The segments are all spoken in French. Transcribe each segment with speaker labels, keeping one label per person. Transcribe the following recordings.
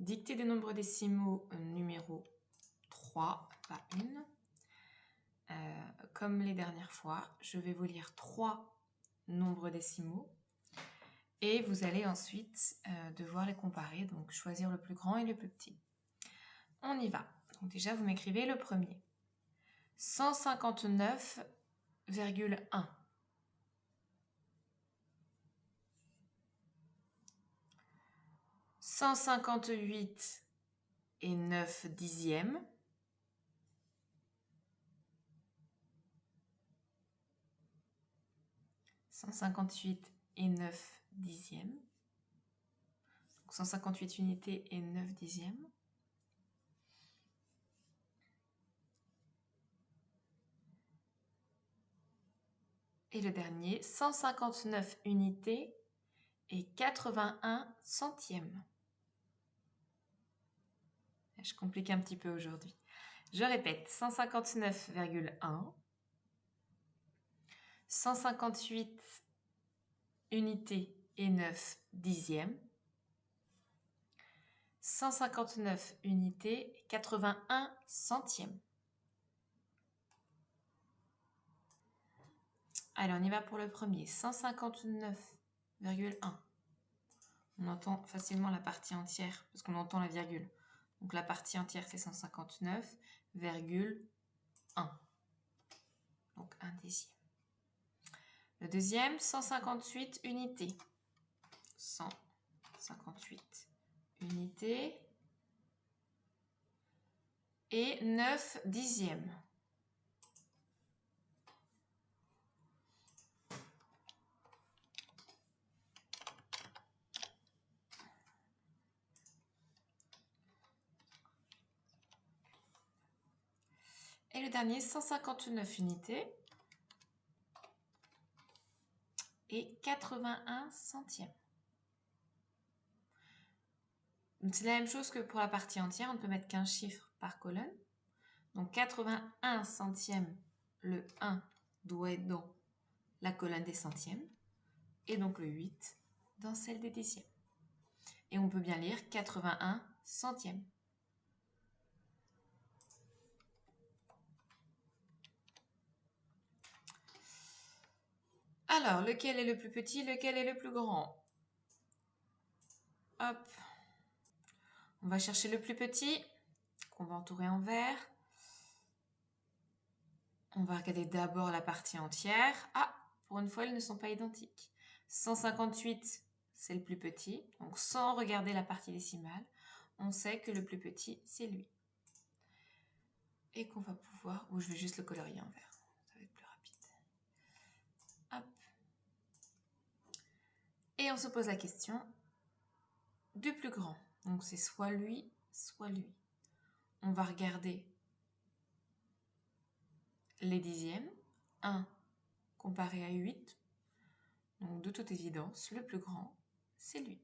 Speaker 1: Dictée des nombres décimaux numéro 3, pas 1. Comme les dernières fois, je vais vous lire 3 nombres décimaux et vous allez ensuite devoir les comparer, donc choisir le plus grand et le plus petit. On y va. Donc déjà, vous m'écrivez le premier. 159,1. 158 et 9 dixièmes. 158 et 9 dixièmes. Donc 158 unités et 9 dixièmes. Et le dernier, 159 unités et 81 centièmes. Je complique un petit peu aujourd'hui. Je répète, 159,1, 158 unités et 9 dixièmes, 159 unités et 81 centièmes. Allez, on y va pour le premier. 159,1. On entend facilement la partie entière parce qu'on entend la virgule. Donc la partie entière, c'est 159,1. Donc 1 dixième. Le deuxième, 158 unités. 158 unités et 9 dixièmes. Et le dernier, 159 unités et 81 centièmes. C'est la même chose que pour la partie entière, on ne peut mettre qu'un chiffre par colonne. Donc 81 centièmes, le 1 doit être dans la colonne des centièmes, et donc le 8 dans celle des dixièmes. Et on peut bien lire 81 centièmes. Alors, lequel est le plus petit, lequel est le plus grand? Hop. On va chercher le plus petit, qu'on va entourer en vert. On va regarder d'abord la partie entière. Ah, pour une fois, elles ne sont pas identiques. 158, c'est le plus petit. Donc, sans regarder la partie décimale, on sait que le plus petit, c'est lui. Et qu'on va pouvoir... Ou je vais juste le colorier en vert. Ça va être plus rapide. Hop. Et on se pose la question du plus grand. Donc, c'est soit lui, soit lui. On va regarder les dixièmes. 1 comparé à 8. Donc, de toute évidence, le plus grand, c'est lui.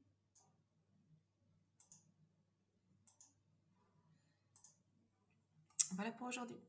Speaker 1: Voilà pour aujourd'hui.